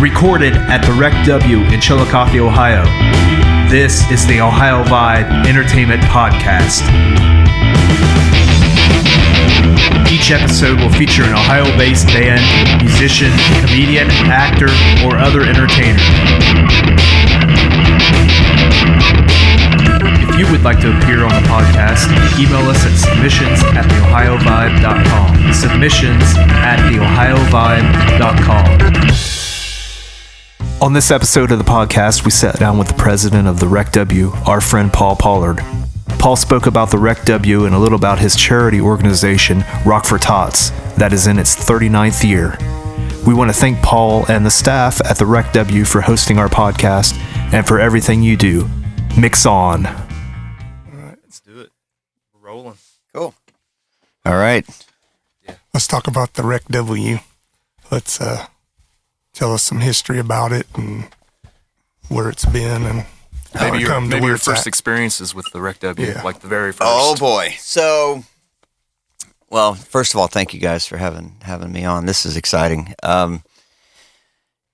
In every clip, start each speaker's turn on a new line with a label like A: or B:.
A: Recorded at the RecW in Chillicothe, Ohio. This is the Ohio Vibe Entertainment Podcast. Each episode will feature an Ohio-based band, musician, comedian, actor, or other entertainer. If you would like to appear on the podcast, email us at submissions@theohiovibe.com. Submissions@theohiovibe.com. On this episode of the podcast, we sat down with the president of the RecW, our friend Paul Pollard. Paul spoke about the RecW and a little about his charity organization, Rock For Tots, that is in its 39th year. We want to thank Paul and the staff at the RecW for hosting our podcast and for everything you do. Mix on.
B: All right, let's do it. We're rolling.
C: Cool. All right.
B: Yeah.
D: Let's talk about the RecW. Let's tell us some history about it and where it's been and how
B: Maybe
D: it come to
B: your
D: where it's
B: first
D: at.
B: experiences with the RecW,
D: Yeah.
B: like the very first.
C: Oh boy. So, well, first of all, thank you guys for having me on. This is exciting.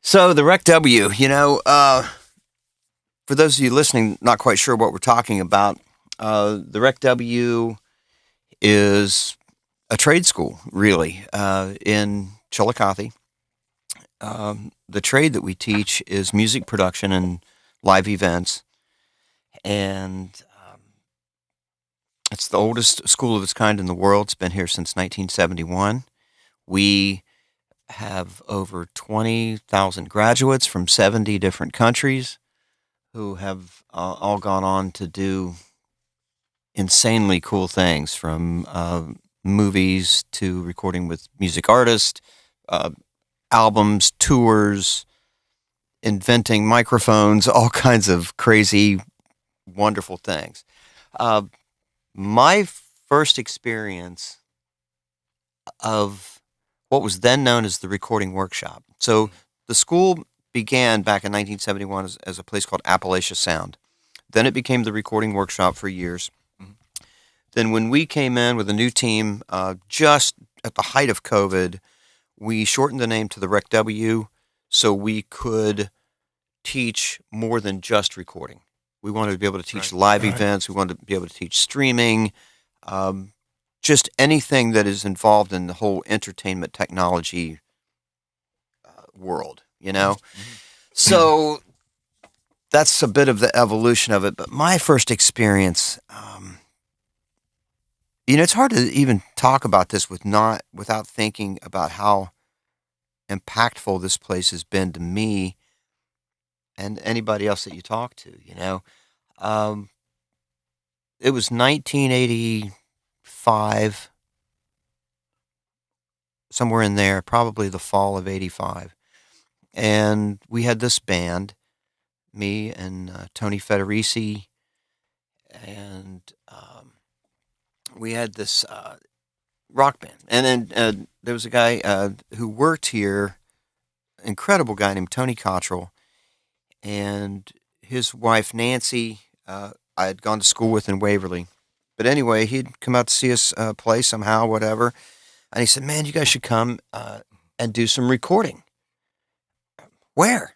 C: So the RecW, for those of you listening, not quite sure what we're talking about, the RecW is a trade school, really, in Chillicothe. The trade that we teach is music production and live events, and it's the oldest school of its kind in the world. It's been here since 1971. We have over 20,000 graduates from 70 different countries who have all gone on to do insanely cool things, from movies to recording with music artists, albums, tours, inventing microphones, all kinds of crazy, wonderful things. My first experience of what was then known as the recording workshop. So the school began back in 1971 as a place called Appalachia Sound. Then it became the recording workshop for years. Then when we came in with a new team, just at the height of COVID, we shortened the name to the RecW so we could teach more than just recording. We wanted to be able to teach live events. We wanted to be able to teach streaming, just anything that is involved in the whole entertainment technology world, So that's a bit of the evolution of it. But my first experience, it's hard to even talk about this without thinking about how impactful this place has been to me and anybody else that you talk to. It was 1985, somewhere in there, probably the fall of 85. And we had this band, me and Tony Federici, and we had this rock band. And then there was a guy who worked here, incredible guy named Tony Cottrell, and his wife Nancy, I had gone to school with in Waverly. But anyway, he'd come out to see us play somehow, whatever. And he said, "Man, you guys should come and do some recording." Where?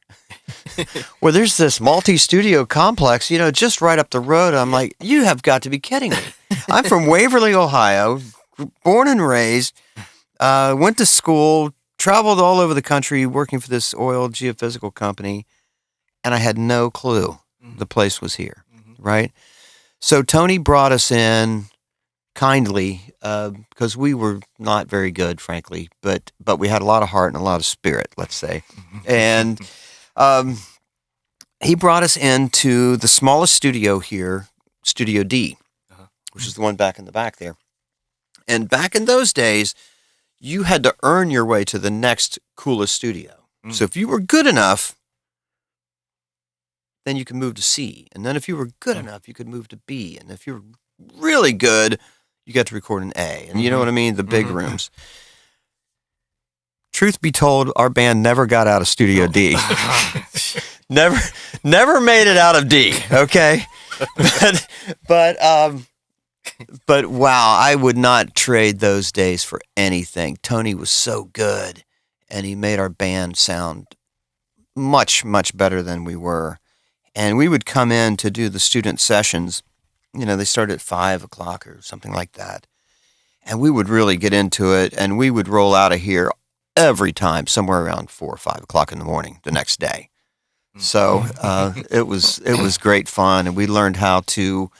C: Well, there's this multi-studio complex, just right up the road. I'm like, you have got to be kidding me. I'm from Waverly, Ohio, born and raised, went to school, traveled all over the country working for this oil geophysical company, and I had no clue the place was here, right? So Tony brought us in kindly because we were not very good, frankly, but we had a lot of heart and a lot of spirit, let's say. And he brought us into the smallest studio here, Studio D, which is the one back in the back there. And back in those days, you had to earn your way to the next coolest studio. So if you were good enough, then you could move to C. And then if you were good enough, you could move to B. And if you were really good, you got to record an A. And you know what I mean? The big rooms. Truth be told, our band never got out of Studio D. Never made it out of D, okay? But wow, I would not trade those days for anything. Tony was so good, and he made our band sound much, much better than we were. And we would come in to do the student sessions. You know, they started at 5 o'clock or something like that. And we would really get into it, and we would roll out of here every time somewhere around 4 or 5 o'clock in the morning the next day. So it was great fun, and we learned how to.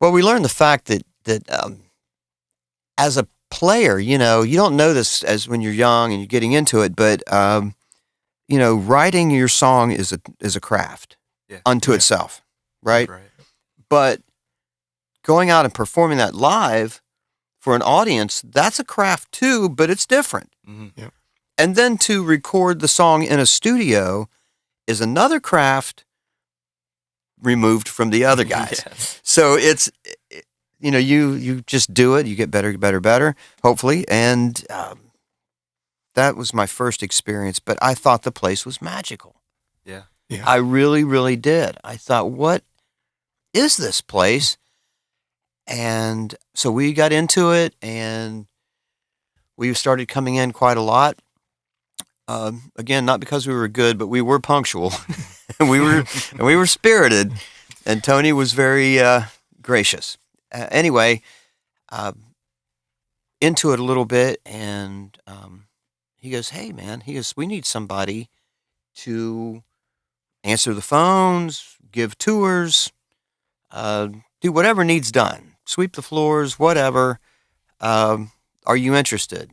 C: Well, we learned the fact that as a player, you know, you don't know this as when you're young and you're getting into it, but you know, writing your song is a craft unto itself, right? But going out and performing that live for an audience, that's a craft too, but it's different.
B: Yep.
C: And then to record the song in a studio is another craft removed from the other guys.
B: Yes.
C: So it's, you know, you just do it, you get better, hopefully. And that was my first experience, but I thought the place was magical.
B: Yeah.
D: Yeah.
C: I really, really did. I thought, what is this place? And so we got into it, and we started coming in quite a lot. Again, not because we were good, but we were punctual. and we were spirited, and Tony was very gracious. Anyway, into it a little bit, and he goes, "Hey, man," he goes, "we need somebody to answer the phones, give tours, do whatever needs done, sweep the floors, whatever. Are you interested?"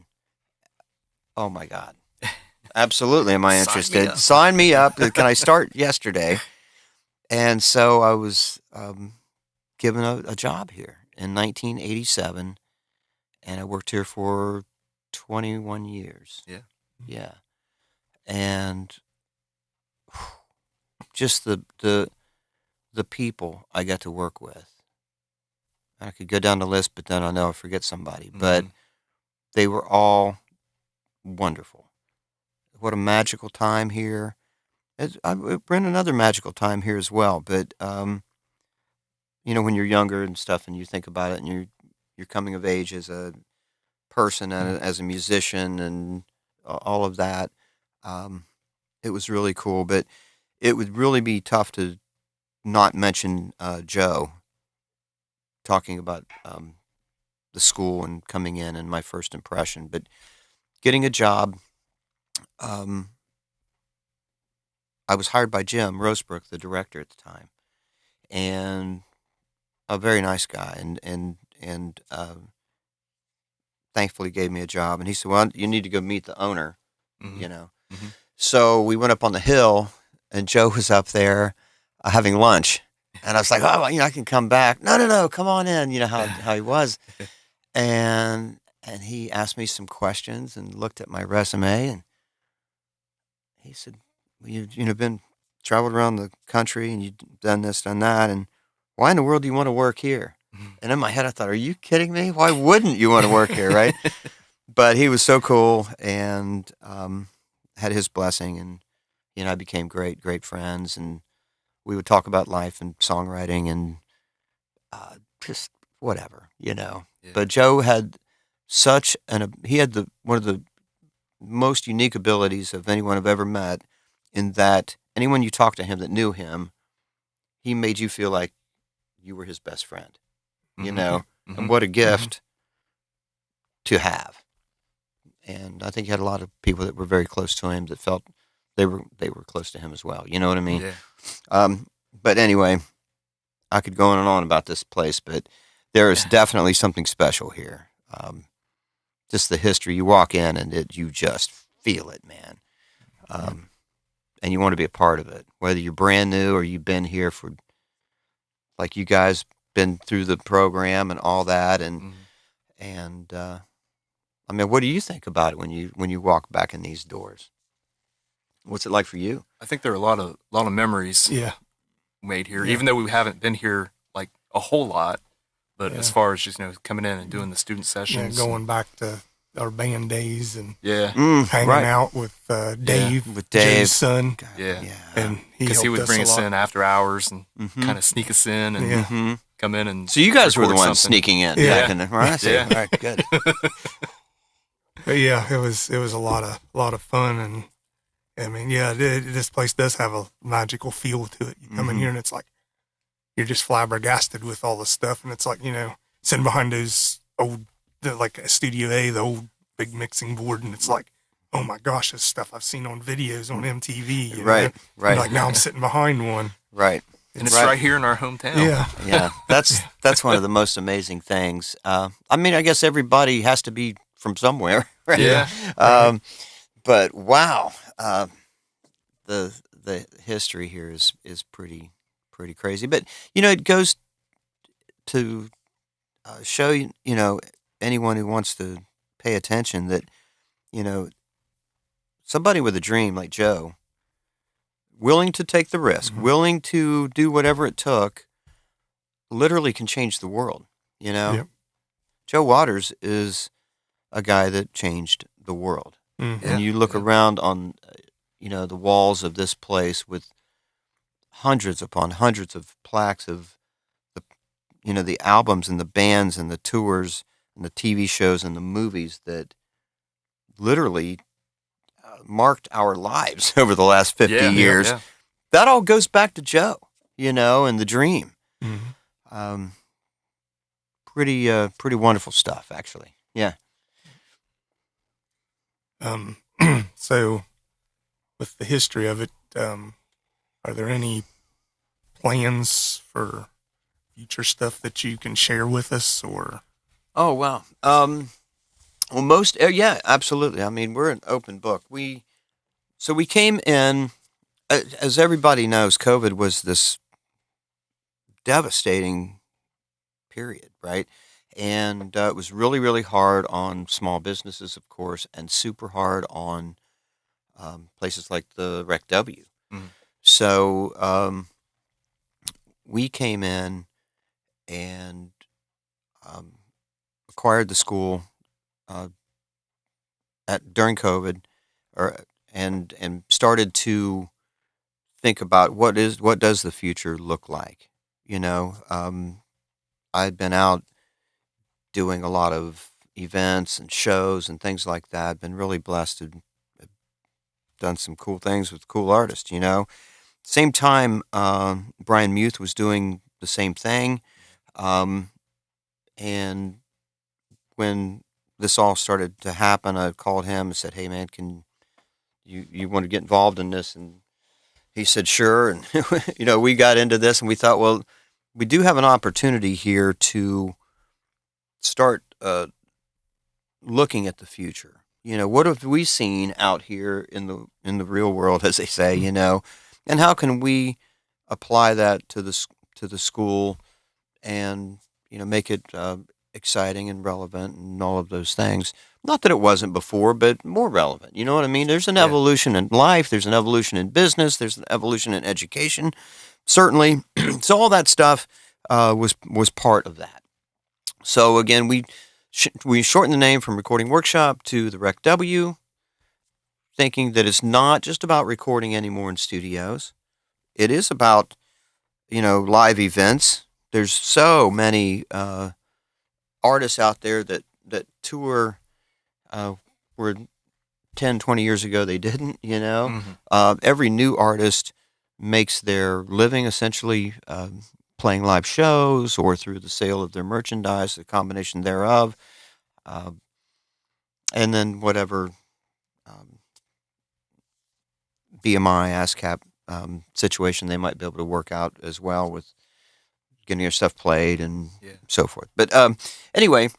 C: Oh my God. Absolutely. Am I interested? Sign me up. Can I start yesterday? And so I was given a job here in 1987, and I worked here for 21 years.
B: Yeah.
C: Yeah. And just the people I got to work with. I could go down the list, but then I know I forget somebody. But they were all wonderful. What a magical time here. We're in another magical time here as well. But you know, when you're younger and stuff, and you think about it, and you're coming of age as a person and as a musician and all of that, it was really cool. But it would really be tough to not mention Joe, talking about the school and coming in and my first impression. But getting a job, I was hired by Jim Rosebrook, the director at the time, and a very nice guy, and thankfully gave me a job. And he said, "Well, you need to go meet the owner," you know. So we went up on the hill, and Joe was up there having lunch. And I was like, "Oh, you know, I can come back." No, come on in. You know how he was. And he asked me some questions and looked at my resume, and he said, "Well, you've traveled around the country, and you've done this, done that, and why in the world do you want to work here?" And in my head, I thought, "Are you kidding me? Why wouldn't you want to work here, right?" But he was so cool, and had his blessing, and he and I became great friends, and we would talk about life and songwriting and just whatever, you know.
B: Yeah.
C: But Joe had he had one of the most unique abilities of anyone I've ever met, in that anyone you talked to him that knew him, he made you feel like you were his best friend, you know. And what a gift to have. And I think he had a lot of people that were very close to him that felt they were close to him as well. You know what I mean?
B: Yeah.
C: But anyway, I could go on and on about this place, but there is definitely something special here. Just the history. You walk in and you just feel it, man. And you want to be a part of it, whether you're brand new or you've been here for, like you guys, been through the program and all that. And I mean, what do you think about it when you walk back in these doors? What's it like for you?
B: I think there are a lot of memories made here, even though we haven't been here like a whole lot. But as far as just, you know, coming in and doing the student sessions,
D: going back to our band days and
C: hanging
D: out with Dave, Jim's son. And
B: because he would bring us in after hours and kind of sneak us in and come in and.
C: So you guys were the ones
B: something.
C: sneaking in,
B: right?
C: All right, good.
D: But yeah, it was a lot of fun, I mean, yeah, this place does have a magical feel to it. You come in here and it's like, you're just flabbergasted with all the stuff. And it's like, sitting behind those old, like a Studio A, the old big mixing board. And it's like, oh my gosh, this stuff I've seen on videos on MTV.
C: Right.
D: And like now I'm sitting behind one.
C: Right.
B: And it's right here in our hometown.
D: Yeah.
C: Yeah. That's one of the most amazing things. I mean, I guess everybody has to be from somewhere. Right?
B: Yeah.
C: But wow, the history here is pretty crazy. But it goes to show anyone who wants to pay attention that somebody with a dream like Joe, willing to take the risk, willing to do whatever it took, literally can change the world.
D: Yep.
C: Joe Waters is a guy that changed the world. And you look around on, the walls of this place with hundreds upon hundreds of plaques of the albums and the bands and the tours and the TV shows and the movies that literally marked our lives over the last 50 years.
B: Yeah.
C: That all goes back to Joe, and the dream. Pretty wonderful stuff, actually. Yeah.
D: So with the history of it, are there any plans for future stuff that you can share with us, or?
C: Oh, wow. Well, yeah, absolutely. I mean, we're an open book. So we came in, as everybody knows, COVID was this devastating period, right? And it was really, really hard on small businesses, of course, and super hard on places like the RecW. So we came in and acquired the school during COVID, and started to think about what does the future look like. I'd been out doing a lot of events and shows and things like that. I've been really blessed to have done some cool things with cool artists. Same time, Brian Muth was doing the same thing, and when this all started to happen, I called him and said, "Hey, man, can you want to get involved in this?" And he said, "Sure." And we got into this, and we thought, well, we do have an opportunity here to start looking at the future. What have we seen out here in the real world, as they say, and how can we apply that to the school and make it exciting and relevant and all of those things. Not that it wasn't before, but more relevant. You know what I mean? There's an evolution in life. There's an evolution in business. There's an evolution in education, certainly. So all that stuff was part of that. So again, we shortened the name from Recording Workshop to the RecW, thinking that it's not just about recording anymore in studios. It is about, live events. There's so many artists out there that tour where 10, 20 years ago they didn't, Every new artist makes their living essentially playing live shows or through the sale of their merchandise, the combination thereof, and then whatever BMI, ASCAP situation they might be able to work out as well with getting your stuff played and so forth. But anyway,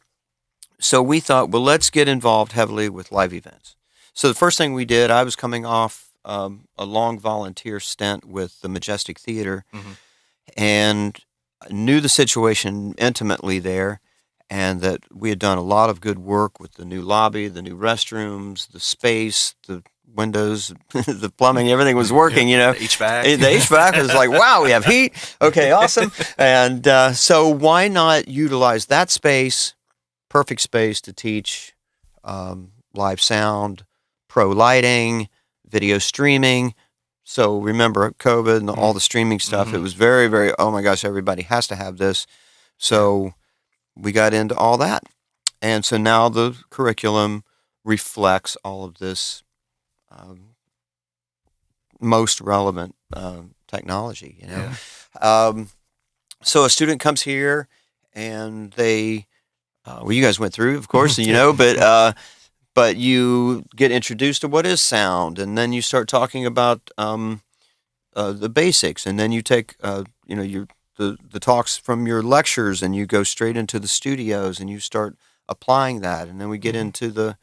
C: so we thought, well, let's get involved heavily with live events. So the first thing we did, I was coming off a long volunteer stint with the Majestic Theater, and knew the situation intimately there, and that we had done a lot of good work with the new lobby, the new restrooms, the space, the windows, the plumbing, everything was working,
B: The HVAC.
C: The HVAC was like, wow, we have heat. Okay, awesome. And so why not utilize that space, perfect space to teach live sound, pro lighting, video streaming. So remember COVID and all the streaming stuff, it was very, very, oh my gosh, everybody has to have this. So we got into all that. And so now the curriculum reflects all of this most relevant technology, you know. So a student comes here and they, well, you guys went through, of course, you know, but you get introduced to what is sound, and then you start talking about the basics, and then you take, you know, the talks from your lectures, and you go straight into the studios, and you start applying that, and then we get into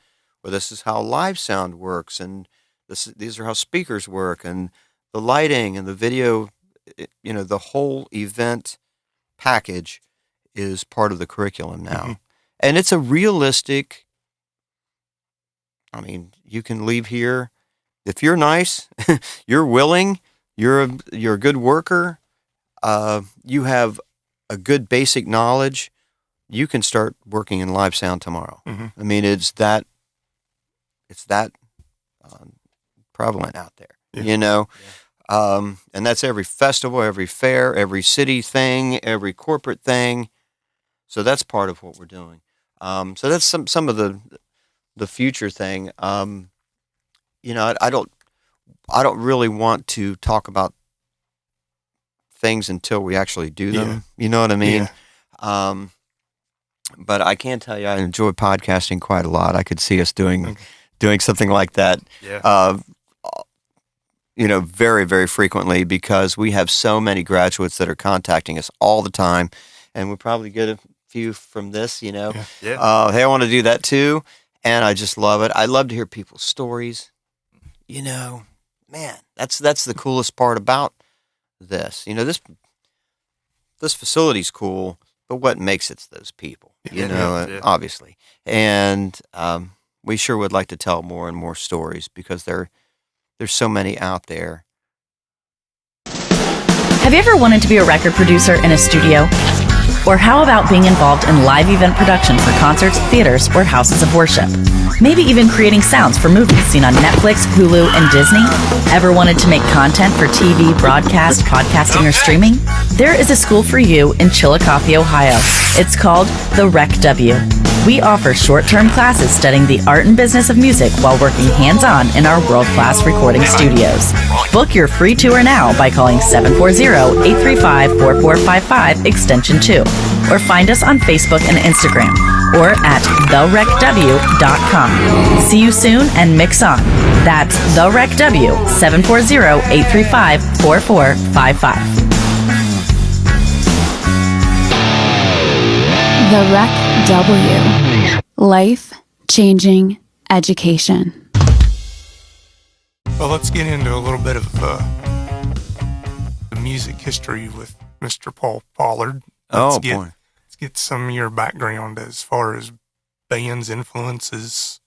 C: well, this is how live sound works, and these are how speakers work, and the lighting and the video, you know, the whole event package is part of the curriculum now. And it's a realistic, I mean, you can leave here, if you're nice, you're willing, you're a good worker, you have a good basic knowledge, you can start working in live sound tomorrow. I mean, it's that prevalent out there, you know? And that's every festival, every fair, every city thing, every corporate thing. So that's part of what we're doing. So that's some of the future thing. You know, I don't really want to talk about things until we actually do them. You know what I mean? But I can tell you, I enjoy podcasting quite a lot. I could see us doing something like that. You know, very, very frequently, because we have so many graduates that are contacting us all the time, and we'll probably get a few from this, you know. Hey, I want to do that too, and I just love it. I love to hear people's stories. You know, man, that's the coolest part about this. You know, this facility's cool, but what makes it's those people, you know, obviously. And we sure would like to tell more and more stories, because there's so many out there.
E: Have you ever wanted to be a record producer in a studio? Or how about being involved in live event production for concerts, theaters, or houses of worship? Maybe even creating sounds for movies seen on Netflix, Hulu, and Disney? Ever wanted to make content for TV, broadcast, podcasting, or streaming? There is a school for you in Chillicothe, Ohio. It's called the RecW. We offer short-term classes studying the art and business of music while working hands-on in our world-class recording studios. Book your free tour now by calling 740-835-4455 extension 2, or find us on Facebook and Instagram, or at therecw.com. See you soon and mix on. That's the RecW, 740-835-4455.
F: The RecW. Life-changing education.
D: Well, let's get into a little bit of the music history with Mr. Paul Pollard. Let's get some of your background as far as bands, influences,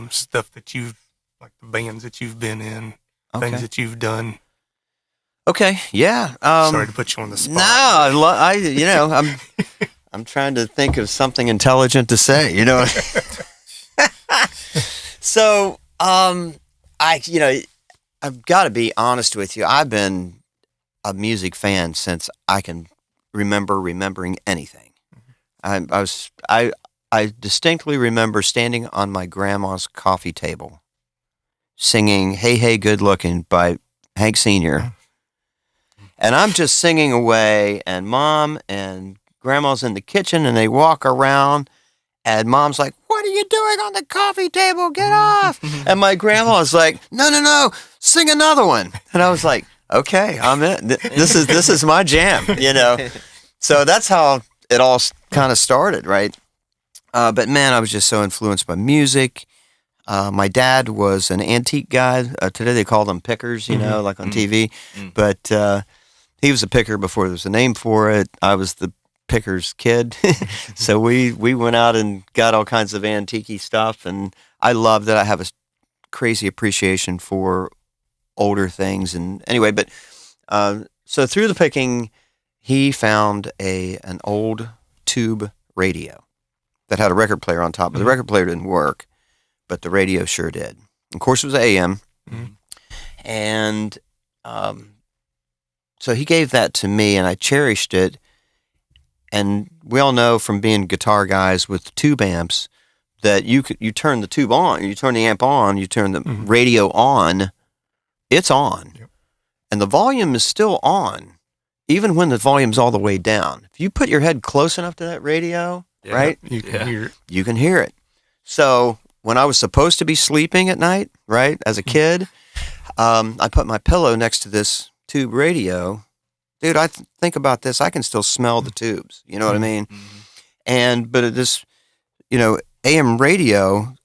D: stuff that you've, like the bands that you've been in, things that you've done.
C: Okay, yeah.
D: Sorry to put you on the spot.
C: No, you know, I'm trying to think of something intelligent to say, you know. So, you know, I've got to be honest with you. I've been a music fan since I can remembering anything. I distinctly remember standing on my grandma's coffee table, singing "Hey Hey Good Looking" by Hank Sr. And I'm just singing away, and Mom and Grandma's in the kitchen, and they walk around, and Mom's like, "What are you doing on the coffee table? Get off!" And my grandma's like, No, sing another one. And I was like, "Okay, I'm in. This is my jam," you know. So that's how it all kind of started, right? But man, I was just so influenced by music. My dad was an antique guy. Today they call them pickers, you know, like on TV. But he was a picker before there was a name for it. I was the picker's kid. So we went out and got all kinds of antique stuff, and I love that. I have a crazy appreciation for older things. And anyway, but so through the picking, he found an old tube radio that had a record player on top, but the record player didn't work, but the radio sure did. Of course, it was AM. And so he gave that to me, and I cherished it. And we all know from being guitar guys with tube amps that you turn the tube on, you turn the amp on, you turn the radio on, it's on.
D: Yep.
C: And the volume is still on, even when the volume's all the way down. If you put your head close enough to that radio, right?
D: You can hear it.
C: You can hear it. So when I was supposed to be sleeping at night, right, as a kid, I put my pillow next to this tube radio. Dude, I think about this. I can still smell the tubes. You know what I mean? But this, AM radio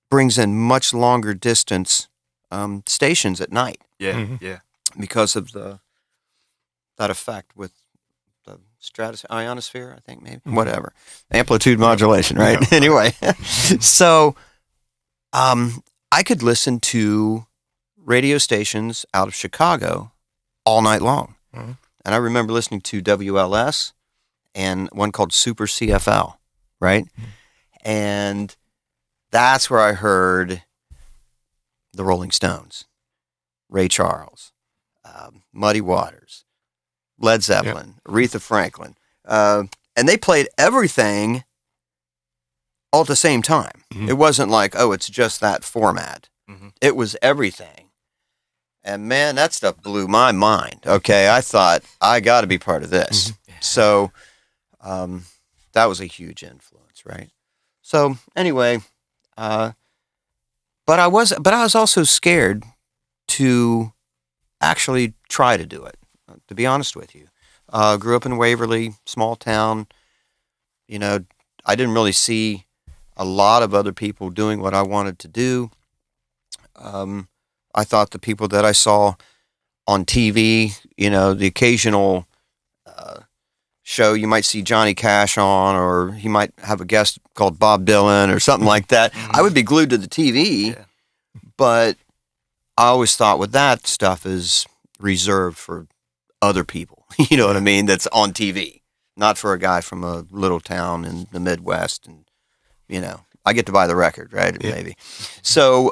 C: brings in much longer distance stations at night.
B: Yeah.
C: Because of that effect with the ionosphere, I think maybe. Whatever. Amplitude modulation, right? Yeah. Anyway, so I could listen to radio stations out of Chicago all night long. Mm-hmm. And I remember listening to WLS and one called Super CFL, right? Mm-hmm. And that's where I heard the Rolling Stones, Ray Charles, Muddy Waters, Led Zeppelin, Aretha Franklin. And they played everything all at the same time. Mm-hmm. It wasn't like, it's just that format. Mm-hmm. It was everything. And man, that stuff blew my mind. Okay, I thought, I got to be part of this. Mm-hmm. So that was a huge influence, right? So anyway, but I was also scared to actually try to do it, to be honest with you. Grew up in Waverly, small town. I didn't really see a lot of other people doing what I wanted to do. I thought the people that I saw on TV, the occasional show you might see Johnny Cash on, or he might have a guest called Bob Dylan or something like that. I would be glued to the TV, but I always thought with that stuff is reserved for other people. You know what I mean? That's on TV, not for a guy from a little town in the Midwest. And, I get to buy the record, right? Yeah. Maybe. So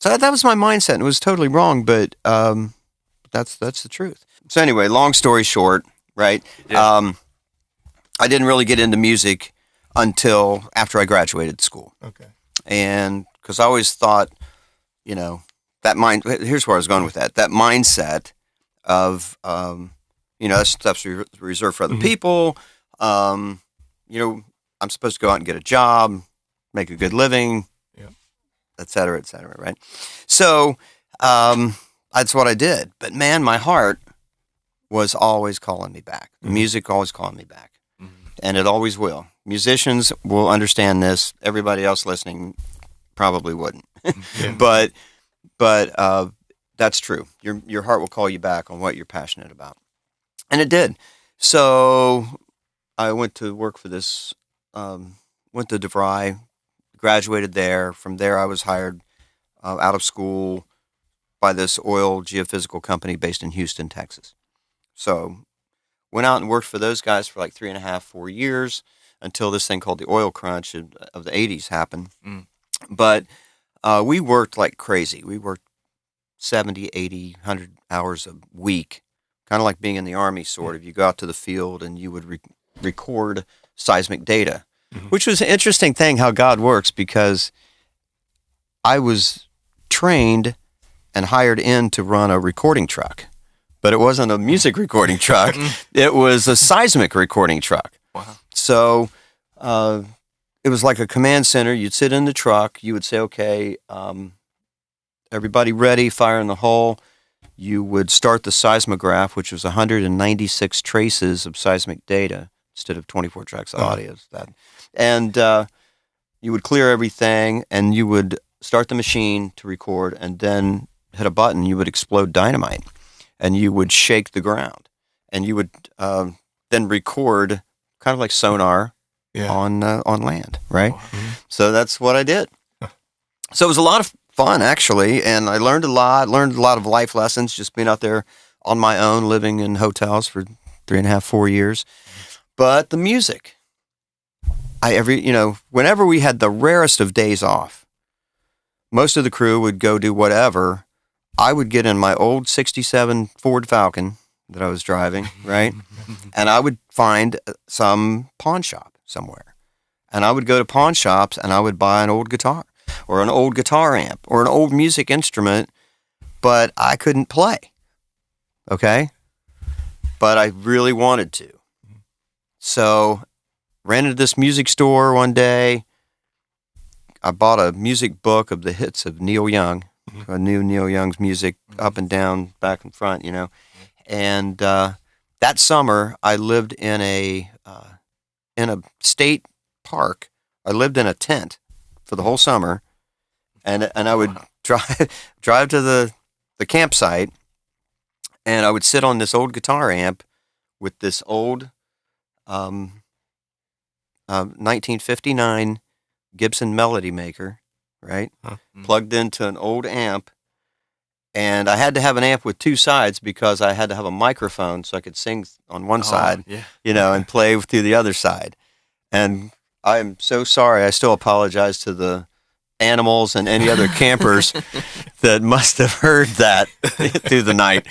C: that was my mindset, and it was totally wrong, but that's the truth. So anyway, long story short, right? Yeah. I didn't really get into music until after I graduated school. Okay. And because I always thought, here's where I was going with that. That mindset of, that stuff's reserved for other people. I'm supposed to go out and get a job, make a good living, et cetera, right? So that's what I did. But man, my heart was always calling me back. The music always calling me back. And it always will. Musicians will understand this. Everybody else listening probably wouldn't. But that's true. Your heart will call you back on what you're passionate about. And it did. So I went to work for this, went to DeVry, graduated there. From there, I was hired out of school by this oil geophysical company based in Houston, Texas. So went out and worked for those guys for like 3.5, 4 years until this thing called the oil crunch of the 80s happened. But we worked like crazy. We worked 70, 80, 100 hours a week, kind of like being in the Army, sort of. You go out to the field and you would record seismic data, which was an interesting thing how God works, because I was trained and hired in to run a recording truck, but it wasn't a music recording truck. It was a seismic recording truck. Wow. So it was like a command center. You'd sit in the truck. You would say, okay, everybody ready, fire in the hole. You would start the seismograph, which was 196 traces of seismic data instead of 24 tracks of audio. And you would clear everything, and you would start the machine to record, and then hit a button. You would explode dynamite, and you would shake the ground, and you would then record, kind of like sonar, on land, right? So that's what I did. So it was a lot of fun, actually, and I learned a lot of life lessons just being out there on my own, living in hotels for 3.5, 4 years. But the music, whenever we had the rarest of days off, most of the crew would go do whatever. I would get in my old 67 Ford Falcon that I was driving, right? And I would find some pawn shop somewhere. And I would go to pawn shops and I would buy an old guitar or an old guitar amp or an old music instrument but I couldn't play. Okay? But I really wanted to. So, ran into this music store one day. I bought a music book of the hits of Neil Young. I knew Neil Young's music up and down, back and front, you know. And that summer, I lived in a state park. I lived in a tent for the whole summer, and I would drive to the campsite, and I would sit on this old guitar amp with this old 1959 Gibson Melody Maker, right? Plugged into an old amp. And I had to have an amp with two sides because I had to have a microphone so I could sing on one side, you know, and play through the other side. And I'm so sorry. I still apologize to the animals and any other campers that must have heard that through the night.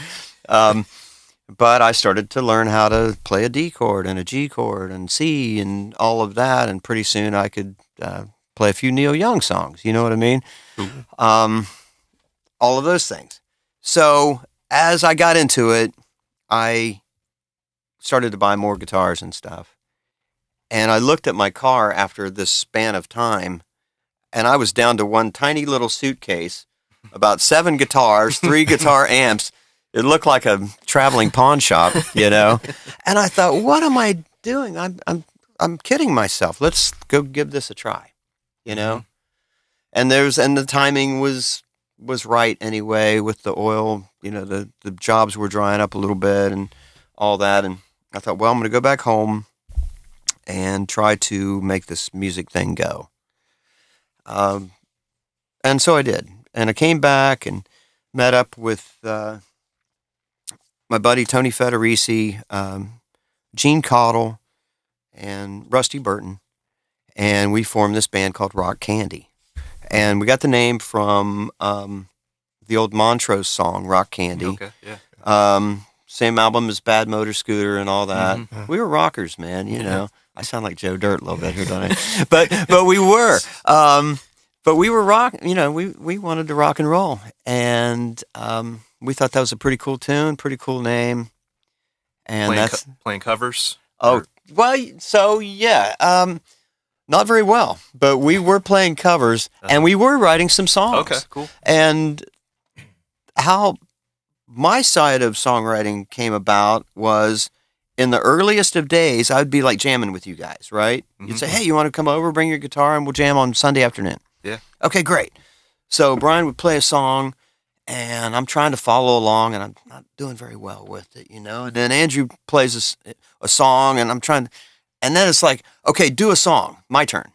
C: But I started to learn how to play a D chord and a G chord and C and all of that. And pretty soon I could play a few Neil Young songs. You know what I mean? All of those things. So as I got into it, I started to buy more guitars and stuff. And I looked at my car after this span of time, and I was down to one tiny little suitcase, about 7 guitars, 3 guitar amps. It looked like a traveling pawn shop, you know. And I thought, what am I doing? I'm kidding myself. Let's go give this a try, you know. And the timing was right anyway with the oil, you know, the jobs were drying up a little bit and all that. And I thought, well, I'm going to go back home and try to make this music thing go. And so I did. And I came back and met up with my buddy Tony Federici, Gene Cottle, and Rusty Burton. And we formed this band called Rock Candy. And we got the name from the old Montrose song, Rock Candy.
B: Okay, yeah.
C: Same album as Bad Motor Scooter and all that. We were rockers, man, you know. I sound like Joe Dirt a little bit here, don't I? But we were. But we were rock, you know, we wanted to rock and roll. And we thought that was a pretty cool tune, pretty cool name. And
B: playing covers?
C: Oh, well, so yeah. Not very well, but we were playing covers and we were writing some songs.
B: Okay, cool.
C: And how my side of songwriting came about was in the earliest of days, I'd be like jamming with you guys, right? You'd say, hey, you want to come over, bring your guitar, and we'll jam on Sunday afternoon.
B: Yeah.
C: Okay, great. So Brian would play a song, and I'm trying to follow along, and I'm not doing very well with it, you know? And then Andrew plays a song, and I'm trying to... And then it's like, okay, do a song, my turn.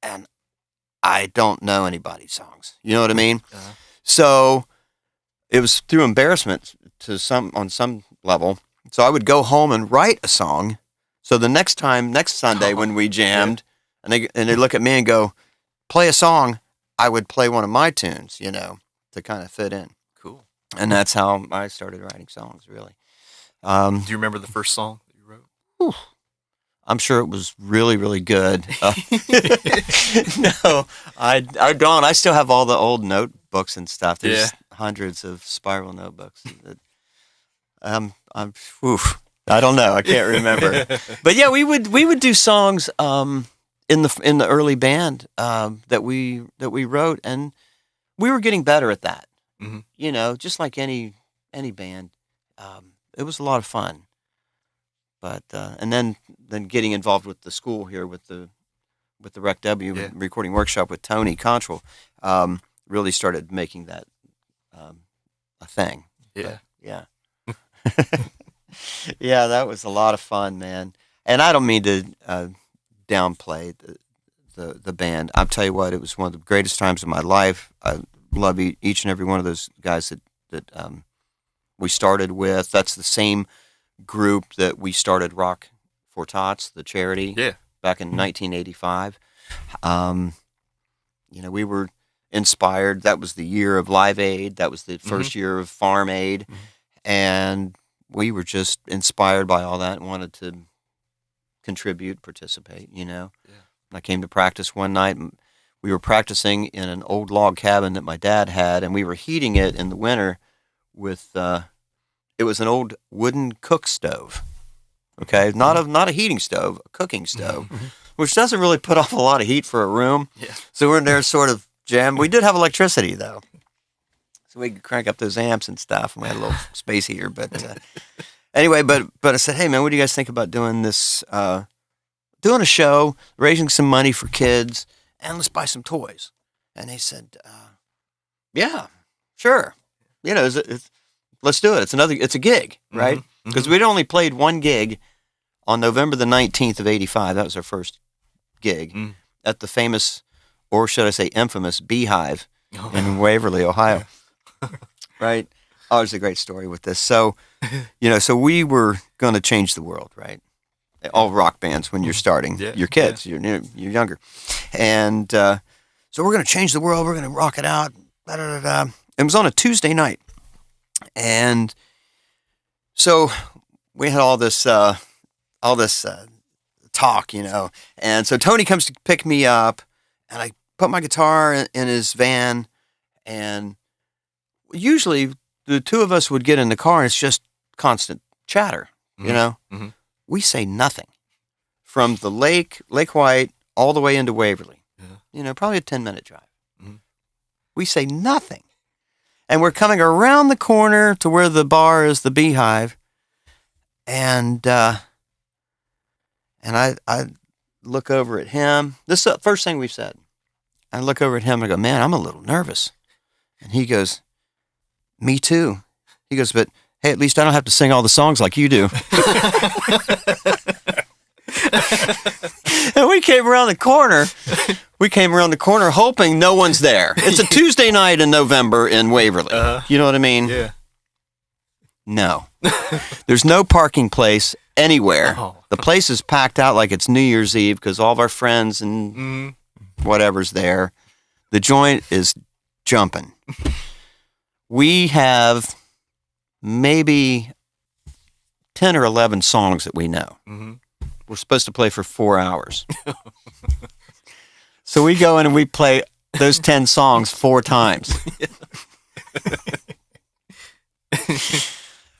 C: And I don't know anybody's songs. You know what I mean? So it was through embarrassment on some level. So I would go home and write a song. So the next Sunday when we jammed, and they look at me and go, play a song, I would play one of my tunes, you know, to kind of fit in.
B: Cool.
C: And that's how I started writing songs, really.
B: Do you remember the first song that you wrote?
C: Whew. I'm sure it was really, really good. No, I don't. I still have all the old notebooks and stuff. There's hundreds of spiral notebooks. I don't know. I can't remember. But yeah, we would do songs in the early band that we wrote, and we were getting better at that. You know, just like any band. It was a lot of fun. But and then getting involved with the school here with the RecW recording workshop with Tony Control really started making that a thing.
B: Yeah,
C: yeah, yeah. That was a lot of fun, man. And I don't mean to downplay the band. I'll tell you what, it was one of the greatest times of my life. I love each and every one of those guys that we started with. That's the same group that we started Rock For Tots, the charity, back in 1985. You know, we were inspired. That was the year of Live Aid. That was the first year of Farm Aid. And we were just inspired by all that and wanted to contribute, participate, you know. I came to practice one night, and we were practicing in an old log cabin that my dad had, and we were heating it in the winter with, it was an old wooden cook stove. Okay, not a heating stove, a cooking stove, which doesn't really put off a lot of heat for a room.
B: Yeah.
C: So we're in there sort of jammed. We did have electricity though, so we could crank up those amps and stuff, and we had a little space heater. But anyway, but I said, hey man, what do you guys think about doing this? Doing a show, raising some money for kids, and let's buy some toys. And they said, yeah, sure. You know, let's do it. It's a gig, right? Because we'd only played one gig on November the 19th of 85. That was our first gig at the famous, or should I say infamous, Beehive in Waverly, Ohio. Right? Oh, there's a great story with this. So, so we were going to change the world, right? All rock bands when you're starting, you're kids, you're younger. And so we're going to change the world. We're going to rock it out. Da, da, da, da. It was on a Tuesday night. And so we had all this talk, and so Tony comes to pick me up, and I put my guitar in his van, and usually the two of us would get in the car, and it's just constant chatter, We say nothing from the Lake White, all the way into Waverly, probably a 10-minute drive. We say nothing. And we're coming around the corner to where the bar is, the Beehive, and I look over at him. This is the first thing we've said. I look over at him and I go, man, I'm a little nervous. And he goes, me too. He goes, but hey, at least I don't have to sing all the songs like you do. And we came around the corner. Hoping no one's there. It's a Tuesday night in November in Waverly. You know what I mean?
B: Yeah.
C: No. There's no parking place anywhere. Oh. The place is packed out like it's New Year's Eve because all of our friends and whatever's there. The joint is jumping. We have maybe 10 or 11 songs that we know. We're supposed to play for 4 hours. So we go in and we play those 10 songs 4 times.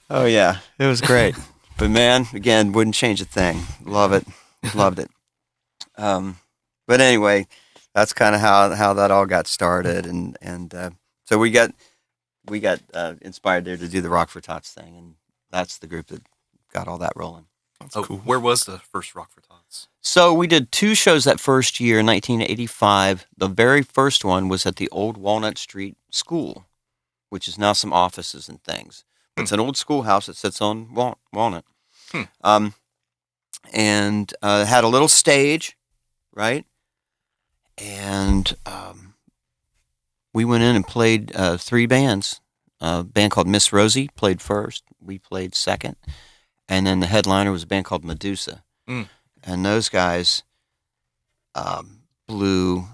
C: Oh, yeah. It was great. But, man, again, wouldn't change a thing. Love it. Loved it. But anyway, that's kind of how that all got started. And so we got inspired there to do the Rock For Tots thing. And that's the group that got all that rolling.
B: That's cool. Where was the first Rock For Tots?
C: So we did 2 shows that first year, 1985. The very first one was at the old Walnut Street School, which is now some offices and things. It's an old schoolhouse that sits on Walnut. And had a little stage, right? And we went in and played 3 bands. A band called Miss Rosie played first. We played second. And then the headliner was a band called Medusa. And those guys blew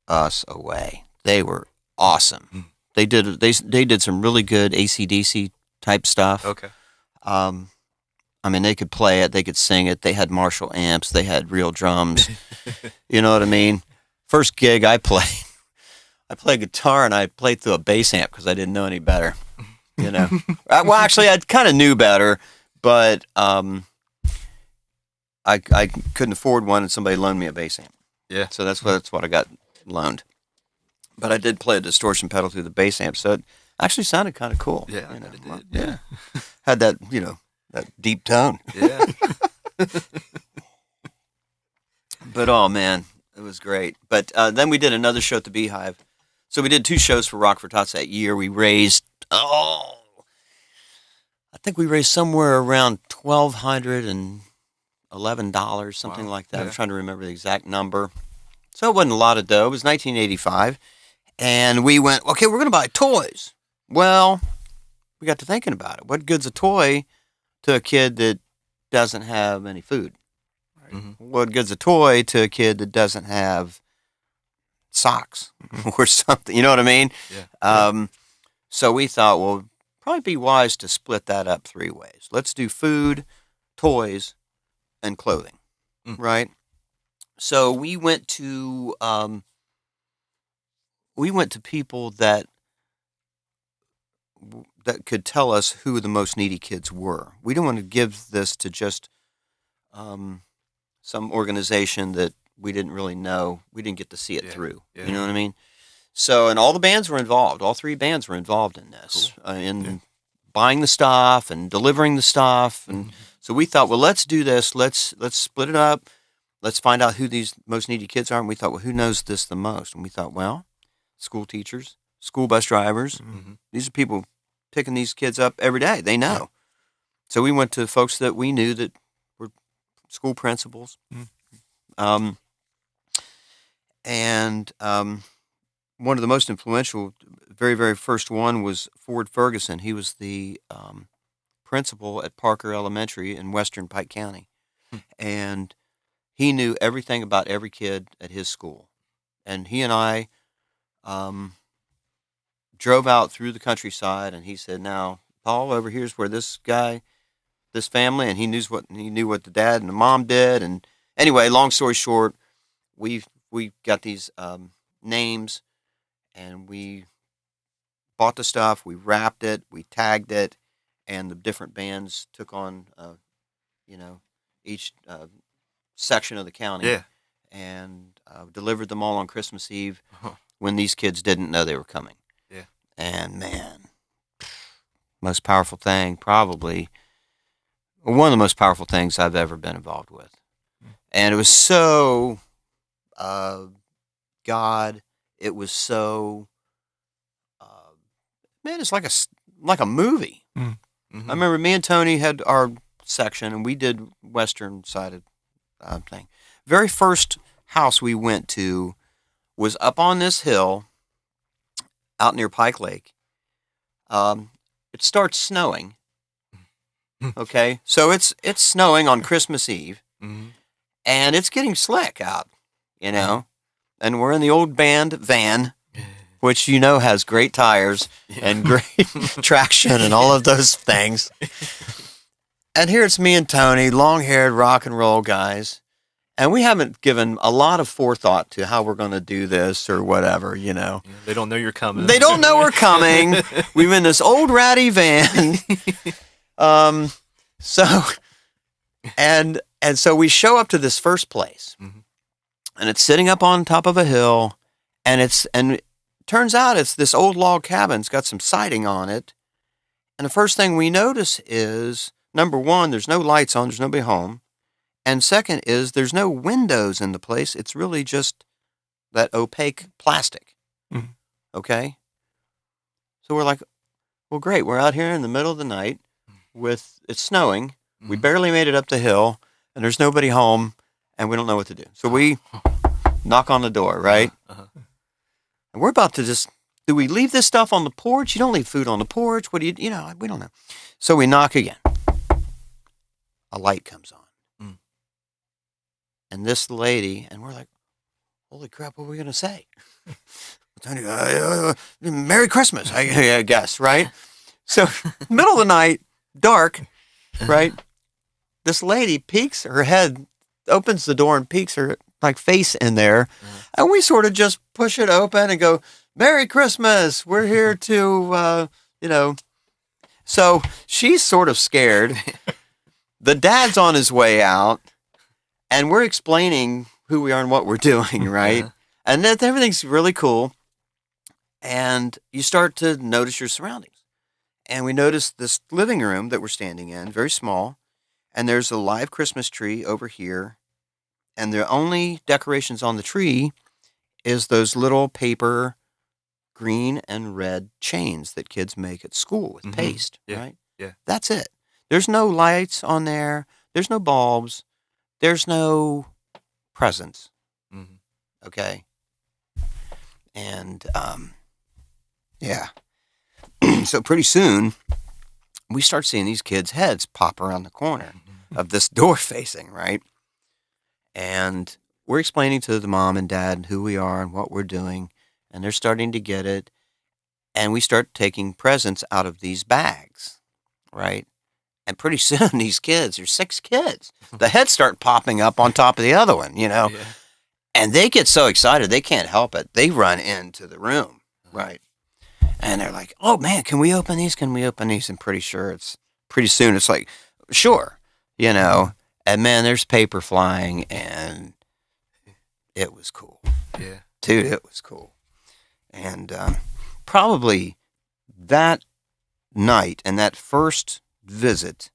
C: us away. They were awesome. They did some really good AC/DC type stuff.
B: Okay.
C: I mean, they could play it. They could sing it. They had Marshall amps. They had real drums. You know what I mean? First gig I played guitar, and I played through a bass amp because I didn't know any better. Well, actually, I kind of knew better. But I couldn't afford one, and somebody loaned me a bass amp.
B: Yeah.
C: So that's what I got loaned. But I did play a distortion pedal through the bass amp, so it actually sounded kind of cool.
B: Yeah, it did.
C: Yeah. Had that, that deep tone.
B: Yeah.
C: But oh man, it was great. But then we did another show at the Beehive. So we did 2 shows for Rock For Tots that year. We raised I think we raised somewhere around $1,211, something like that.
B: Yeah.
C: I'm trying to remember the exact number. So it wasn't a lot of dough. It was 1985. And we went, okay, we're going to buy toys. Well, we got to thinking about it. What good's a toy to a kid that doesn't have any food? Right? What good's a toy to a kid that doesn't have socks or something? You know what I mean?
B: Yeah.
C: So we thought, well, probably be wise to split that up 3 ways. Let's do food, toys, and clothing, right? So we went to we went to people that could tell us who the most needy kids were. We didn't want to give this to just some organization that we didn't really know. We didn't get to see it through. Yeah. You know what I mean? So, and all the bands were involved. All 3 bands were involved in this, in buying the stuff and delivering the stuff. And so we thought, well, let's do this. Let's split it up. Let's find out who these most needy kids are. And we thought, well, who knows this the most? And we thought, well, school teachers, school bus drivers. These are people picking these kids up every day. They know. So we went to folks that we knew that were school principals. One of the most influential, very, very first one was Ford Ferguson. He was the principal at Parker Elementary in western Pike County. And he knew everything about every kid at his school. And he and I drove out through the countryside, and he said, now, Paul, over here's where this guy, this family, and he knew what the dad and the mom did. And anyway, long story short, we got these names, and we bought the stuff, we wrapped it, we tagged it, and the different bands took on, each section of the county, and delivered them all on Christmas Eve when these kids didn't know they were coming. Yeah. And man, most powerful thing, probably one of the most powerful things I've ever been involved with. And it was so God. It was so man. It's like a movie. I remember me and Tony had our section, and we did western sided thing. Very first house we went to was up on this hill out near Pike Lake. It starts snowing. Okay, so it's snowing on Christmas Eve, and it's getting slick out, and we're in the old band van, which has great tires and great traction and all of those things. And here it's me and Tony, long-haired rock and roll guys, and we haven't given a lot of forethought to how we're going to do this or whatever, Yeah,
B: they don't know you're coming.
C: They don't know we're coming. We're in this old ratty van. So we show up to this first place, and it's sitting up on top of a hill, and it turns out it's this old log cabin. It's got some siding on it, and the first thing we notice is, number one, there's no lights on, there's nobody home, and second is there's no windows in the place. It's really just that opaque plastic. Okay, so we're like, well, great. We're out here in the middle of the night. It's snowing. We barely made it up the hill, and there's nobody home, and we don't know what to do. So we knock on the door, right? And we're about to do we leave this stuff on the porch? You don't leave food on the porch. What do we don't know. So we knock again. A light comes on. And this lady, and we're like, holy crap, what are we going to say? Merry Christmas, I guess, right? So middle of the night, dark, right? This lady peeks her head, opens the door and peeks her face in there. And we sort of just push it open and go, Merry Christmas. We're here to, So she's sort of scared. The dad's on his way out, and we're explaining who we are and what we're doing, right? And that everything's really cool. And you start to notice your surroundings. And we noticed this living room that we're standing in, very small, and there's a live Christmas tree over here, and the only decorations on the tree is those little paper green and red chains that kids make at school with paste, right? Yeah. That's it. There's no lights on there. There's no bulbs. There's no presents. Okay? And, yeah. So pretty soon, we start seeing these kids' heads pop around the corner of this door facing, right? And we're explaining to the mom and dad who we are and what we're doing, and they're starting to get it. And we start taking presents out of these bags, right? And pretty soon, these kids, there's 6 kids, the heads start popping up on top of the other one, Yeah. And they get so excited, they can't help it. They run into the room, right? And they're like, oh, man, can we open these? Can we open these? And pretty soon it's like, sure, you know. And, man, there's paper flying, and it was cool.
B: Yeah.
C: Dude, it was cool. And probably that night and that first visit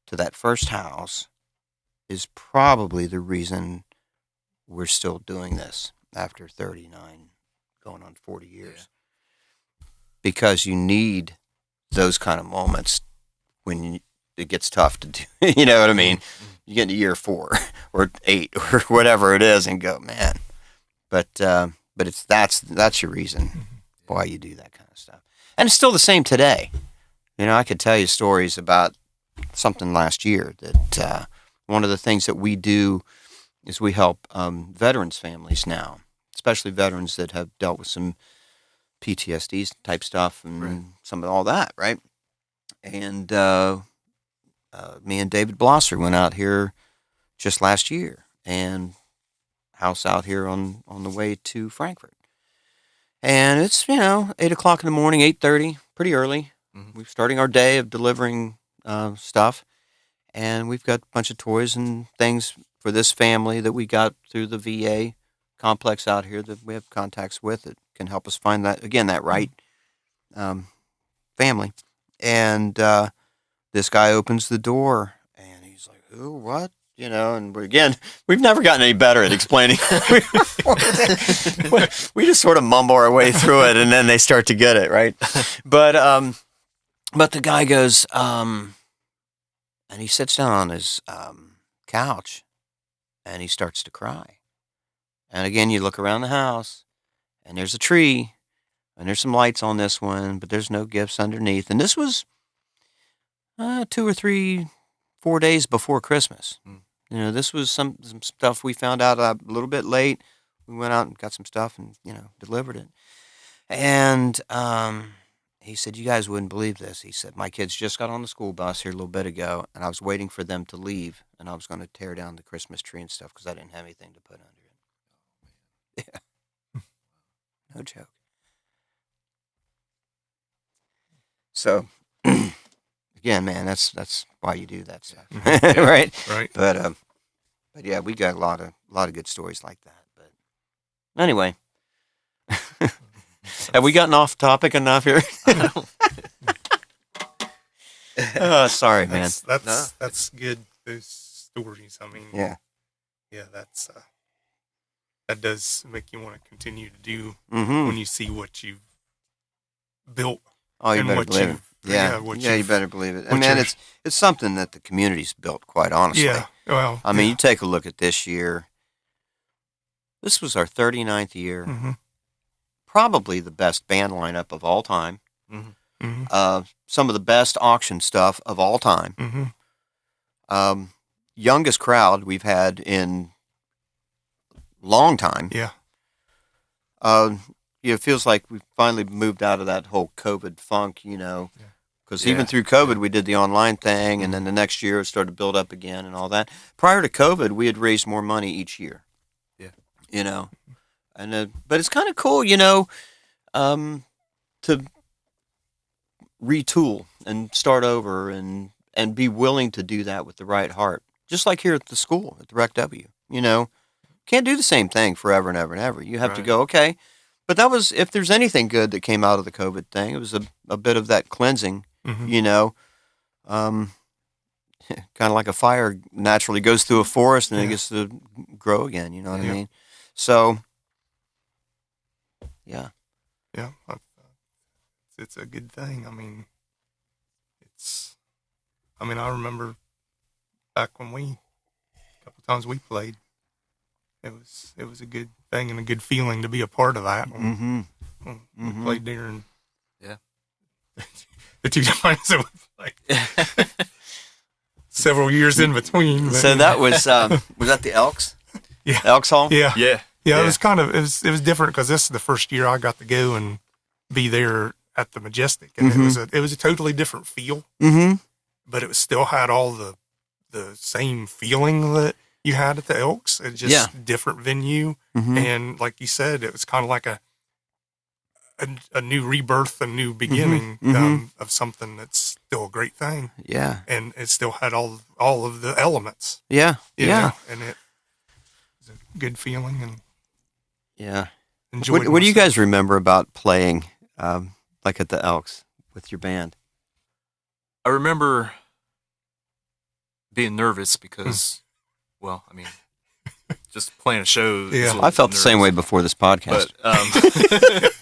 C: to that first house is probably the reason we're still doing this after 39, going on 40 years. Yeah. Because you need those kind of moments when it gets tough to do. You know what I mean? You get into year 4 or 8 or whatever it is and go, man. But that's your reason why you do that kind of stuff. And it's still the same today. You know, I could tell you stories about something last year that one of the things that we do is we help veterans families now, especially veterans that have dealt with some PTSD type stuff and some of all that, right? And me and David Blosser went out here just last year and house out here on the way to Frankfurt. And it's, 8 o'clock in the morning, 8:30, pretty early. We're starting our day of delivering stuff. And we've got a bunch of toys and things for this family that we got through the VA complex out here that we have contacts with that can help us find that, again, that right family. And this guy opens the door, and he's like, who, what? And we've never gotten any better at explaining. We just sort of mumble our way through it, and then they start to get it, right? But the guy goes, and he sits down on his couch, and he starts to cry. And again, you look around the house, and there's a tree, and there's some lights on this one, but there's no gifts underneath. And this was 2 or 3, 4 days before Christmas. This was some stuff we found out a little bit late. We went out and got some stuff and, delivered it. And he said, you guys wouldn't believe this. He said, my kids just got on the school bus here a little bit ago, and I was waiting for them to leave, and I was going to tear down the Christmas tree and stuff because I didn't have anything to put under it. Yeah. No joke. So, again, man, that's why you do that stuff, right?
D: Right.
C: But yeah, we got a lot of good stories like that. But anyway, have we gotten off topic enough here? Oh, sorry, man.
D: That's good. Those stories. I mean,
C: yeah,
D: that's that does make you want to continue to do when you see what you've built.
C: Oh, you
D: and
C: better
D: what
C: believe it. Yeah, you better believe it. And man, it's something that the community's built, quite honestly.
D: Yeah, well,
C: I mean, you take a look at this year. This was our 39th year.
D: Mm-hmm.
C: Probably the best band lineup of all time.
D: Mm-hmm. Mm-hmm.
C: Some of the best auction stuff of all time.
D: Mm-hmm.
C: Youngest crowd we've had in long time.
D: Yeah.
C: It feels like we've finally moved out of that whole COVID funk, because even through COVID, we did the online thing, and then the next year it started to build up again and all that. Prior to COVID, we had raised more money each year. Yeah. And but it's kind of cool, to retool and start over and be willing to do that with the right heart. Just like here at the school, at the RecW, can't do the same thing forever and ever and ever. You have to go, okay. But that was, if there's anything good that came out of the COVID thing, it was a bit of that cleansing, kind of like a fire naturally goes through a forest and it gets to grow again, you know what I mean? So, yeah.
D: Yeah, it's a good thing. I mean, I remember back when a couple times we played, it was a good thing and a good feeling to be a part of that. When we played there, and the 2 times that we played, several years in between. But,
C: so that was that the Elks?
D: Yeah,
C: Elks Hall.
D: Yeah.
C: Yeah.
D: It was kind of it was different because this is the first year I got to go and be there at the Majestic, and it was a totally different feel. But it still had all the same feeling that you had at the Elks. It's just different venue. And like you said, it was kind of like a new rebirth, a new beginning of something that's still a great thing.
C: Yeah.
D: And it still had all of the elements.
C: Yeah.
D: you
C: Yeah.
D: know, and it was a good feeling. And
C: Yeah.
D: enjoyed
C: What do you
D: myself.
C: guys remember about playing, like at the Elks with your band?
B: I remember being nervous because, well, I mean, just playing a show. is a
D: Yeah.
B: little
C: I felt the same way
B: nervous.
C: before this podcast.
B: But,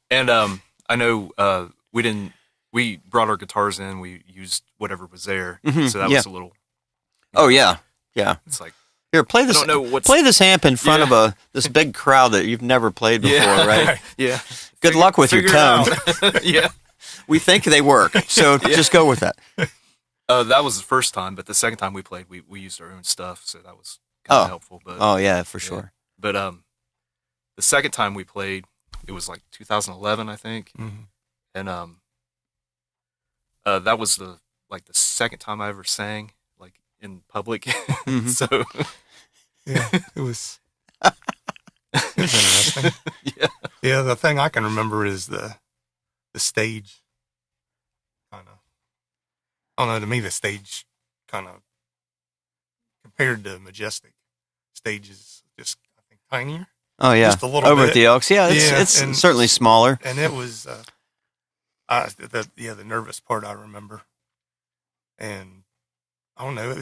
B: and I know we brought our guitars in, we used whatever was there. So that was a little,
C: Oh yeah. Yeah.
B: it's like,
C: Here, play this.
B: don't know what's-
C: Play this amp in front of this big crowd that you've never played before, right?
B: Yeah.
C: Good luck with your
B: Figure it
C: tone.
B: out. Yeah.
C: We think they work, so just go with that.
B: That was the first time, but the second time we played, we used our own stuff, so that was kind of helpful. But
C: Oh yeah, for sure.
B: But the second time we played, it was like 2011, I think, and that was the second time I ever sang like in public. So
D: Yeah, it was interesting. Yeah, the thing I can remember is the stage. Kind of, I don't know. To me, the stage kind of compared to Majestic, stage is just I think tinier.
C: Oh yeah,
D: Just a little
C: over
D: bit.
C: at the Elks. Yeah,
D: Yeah,
C: it's
D: and-
C: certainly smaller.
D: And it was the nervous part I remember, and I don't know, it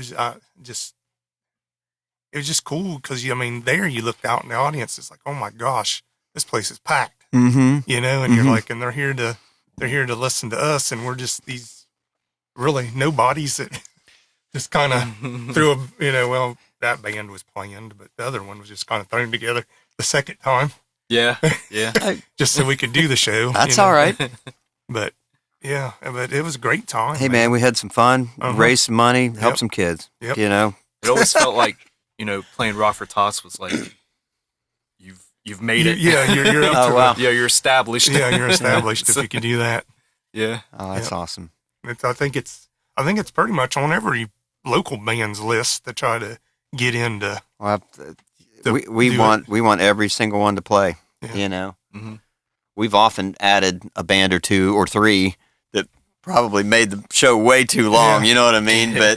D: was cool because I mean there you looked out in the audience, it's like, oh my gosh, this place is packed,
C: Mm-hmm.
D: you know, and you're like, and they're here to listen to us, and we're just these really nobodies that just kind of threw well, that band was planned, but the other one was just kind of thrown together the second time
B: yeah.
D: just so we could do the show.
C: That's
D: you know?
C: all right.
D: But yeah, but it was a great time.
C: Hey man, we had some fun, raised some money, helped
D: Yep.
C: some kids.
D: Yep.
C: You know,
B: It always felt like playing Rock For Tots was like you've made it.
D: Yeah, you're up
C: Oh,
D: to
C: wow.
B: Yeah, you're established.
D: Yeah, you're established
B: So-
D: if you can do that.
B: Yeah.
C: oh, that's
D: Yep.
C: awesome.
D: I think it's pretty much on every local band's list to try to get into.
C: Well,
D: To
C: we
D: do
C: want every single one to play.
D: Yeah.
C: You know,
B: Mhm.
C: we've often added a band or two or three that probably made the show way too long.
D: Yeah.
C: You know what I mean?
B: Yeah.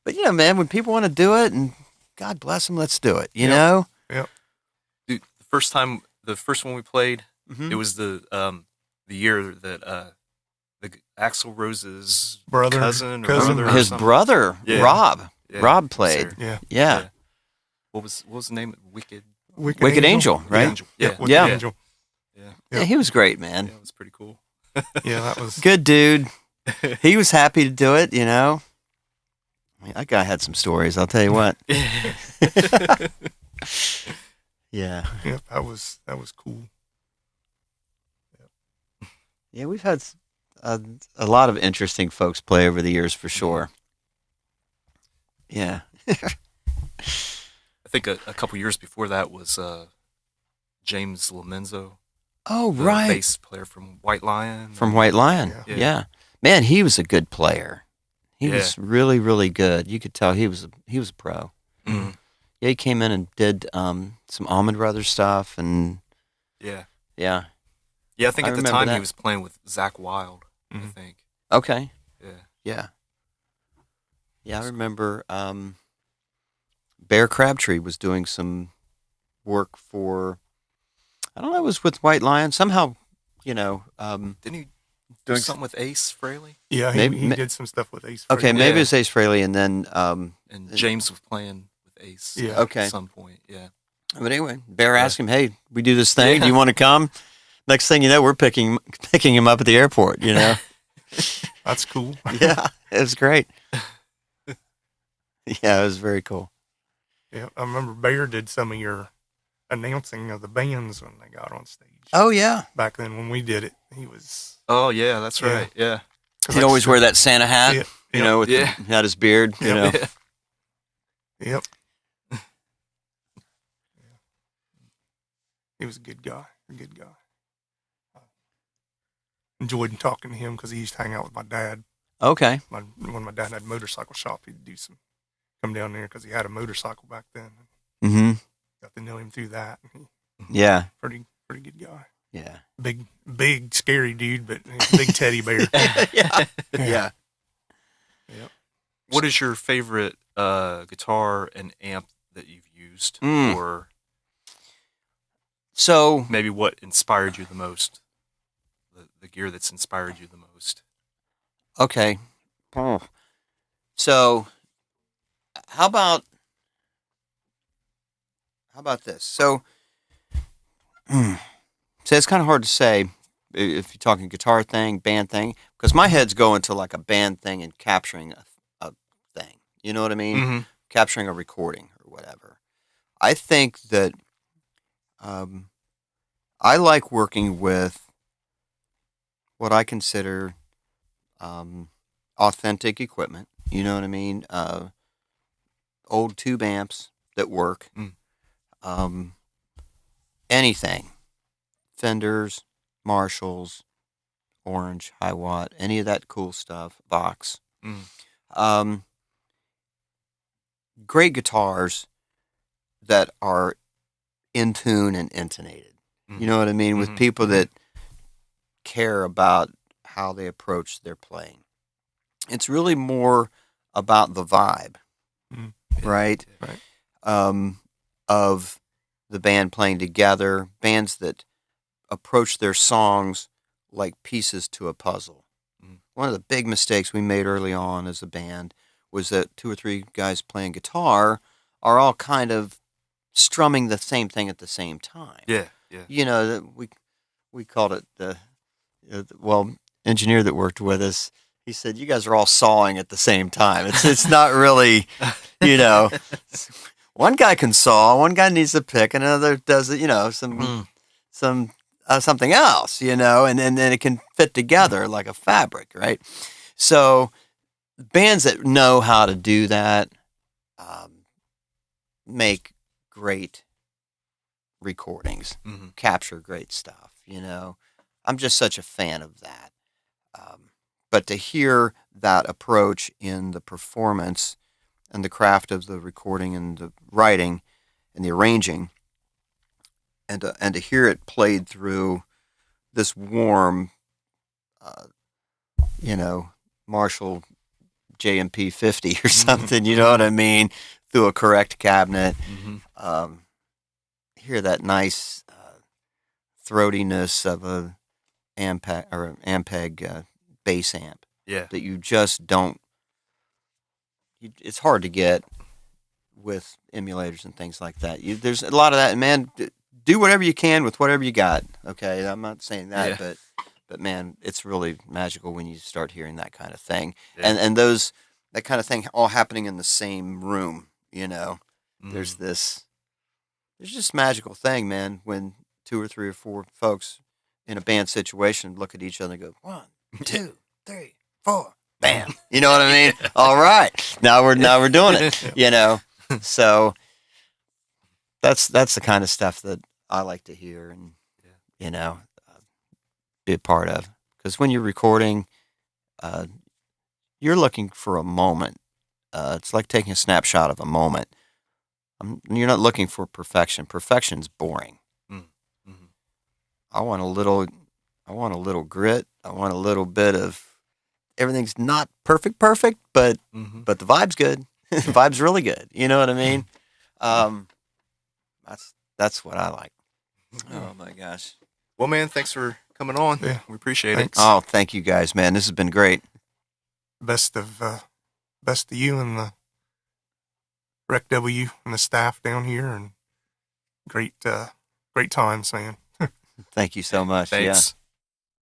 C: But man, when people want to do it, and God bless them, let's do it. You
D: Yep.
C: know?
B: Dude, the first one we played,
C: Mhm.
B: it was the year that the Axl Rose's
D: Brother-
B: cousin or
D: cousin.
B: brother or
C: His
B: something.
C: brother,
B: Yeah.
C: Rob.
B: Yeah.
C: Rob played.
B: Sir.
D: Yeah,
C: Yeah.
B: What was the name? Wicked
C: Wicked Angel, right?
B: Angel. Yeah.
D: Wicked
C: Yeah.
D: Angel.
B: Yeah.
C: Yeah, he was great, man.
B: Yeah, it was pretty cool.
D: Yeah, that was.
C: Good dude. He was happy to do it, you know. I mean, that guy had some stories, I'll tell you what. Yeah.
D: Yeah, that was cool.
C: Yeah, we've had a lot of interesting folks play over the years for sure. Yeah.
B: I think a couple years before that was James Lomenzo,
C: Oh,
B: the
C: right.
B: bass player from White Lion.
C: From White Lion.
B: Yeah.
C: Yeah. Man, he was a good player. He
B: Yeah.
C: was really, really good. You could tell he was a pro.
B: Mhm.
C: Yeah, he came in and did some Allman Brothers stuff, and
B: Yeah.
C: yeah.
B: Yeah, I think
C: I
B: at the
C: remember
B: time
C: that.
B: he was playing with Zach Wilde, I
D: Mhm.
B: think.
C: Okay.
B: Yeah.
C: Yeah. Yeah, I remember Bear Crabtree was doing some work for, I don't know, it was with White Lion. Somehow,
B: Didn't he do
C: Doing
B: something with Ace Frehley?
D: Yeah,
C: Maybe-
D: he did some stuff with Ace.
C: okay,
D: Frehley.
C: maybe
B: Yeah.
C: it was Ace Frehley, and then,
B: And James was playing with Ace
D: Yeah.
C: Okay.
B: at some point. Yeah.
C: but anyway, Bear asked him, hey, we do this thing. Do you
B: Yeah.
C: want to come? Next thing you know, we're picking him up at the airport, you know?
D: That's cool.
C: Yeah, it was great. Yeah, it was very cool.
D: Yeah, I remember Bear did some of your announcing of the bands when they got on stage.
C: Oh, yeah.
D: Back then when we did it, he was.
B: Oh, yeah, that's
D: Yeah.
B: right. Yeah.
C: He'd always wear that Santa hat,
D: Yeah,
C: you know, with
B: Yeah.
C: he had his beard, you know.
B: Yeah.
D: Yep. He was a good guy. A good guy. Enjoyed talking to him because he used to hang out with my dad.
C: Okay.
D: When my dad had a motorcycle shop, he'd do some come down there because he had a motorcycle back then.
C: Mm-hmm.
D: Got to know him through that.
C: Yeah.
D: Pretty good guy.
C: Yeah.
D: Big, scary dude, but he's a big teddy bear.
C: Yeah.
D: Yep.
B: What is your favorite guitar and amp that you've used, or
C: so
B: maybe what inspired you the most? The gear that's inspired you the most.
C: Okay. So how about this? So it's kind of hard to say if you're talking guitar thing, band thing, because my head's going to like a band thing and capturing a thing. You know what I mean?
B: Mm-hmm.
C: Capturing a recording or whatever. I think that I like working with what I consider authentic equipment. You know what I mean? Old tube amps that work. Anything. Fenders, Marshalls, Orange, High Watt, any of that cool stuff. Vox. Great guitars that are in tune and intonated. You know what I mean? With people that care about how they approach their playing. It's really more about the vibe, right?
D: Right.
C: Of the band playing together, bands that approach their songs like pieces to a puzzle. One of the big mistakes we made early on as a band was that 2 or 3 guys playing guitar are all kind of strumming the same thing at the same time.
B: Yeah.
C: You know, we called it the engineer that worked with us, he said, you guys are all sawing at the same time. It's not really, you know, one guy can saw, one guy needs to pick, and another does it, you know, something else, you know, and then it can fit together like a fabric, right? So bands that know how to do that make great recordings, capture great stuff, you know. I'm just such a fan of that. But to hear that approach in the performance and the craft of the recording and the writing and the arranging, and to hear it played through this warm, you know, Marshall JMP 50 or something, you know what I mean, through a correct cabinet, hear that nice throatiness of a Ampeg bass amp.
B: Yeah.
C: That you just don't. It's hard to get with emulators and things like that. There's a lot of that, and man, do whatever you can with whatever you got. Okay, I'm not saying that, but man, it's really magical when you start hearing that kind of thing, and that kind of thing all happening in the same room. You know, there's just magical thing, man, when 2 or 3 or 4 folks in a band situation look at each other and go 1, 2, 3, 4, bam. You know what I mean? All right, now we're doing it. You know, so that's the kind of stuff that I like to hear and you know be a part of, because when you're recording, you're looking for a moment. It's like taking a snapshot of a moment. You're not looking for perfection. Perfection's boring. I want a little grit. I want a little bit of everything's not perfect, but the vibe's good. The vibe's really good. You know what I mean? That's what I like. Oh my gosh.
B: Well, man, thanks for coming on.
D: Yeah.
B: We appreciate
D: Thanks.
B: it.
C: Oh, thank you guys, man. This has been great.
D: Best of you and the RecW and the staff down here, and great times, man.
C: Thank you so much.
B: Thanks.
C: Yeah.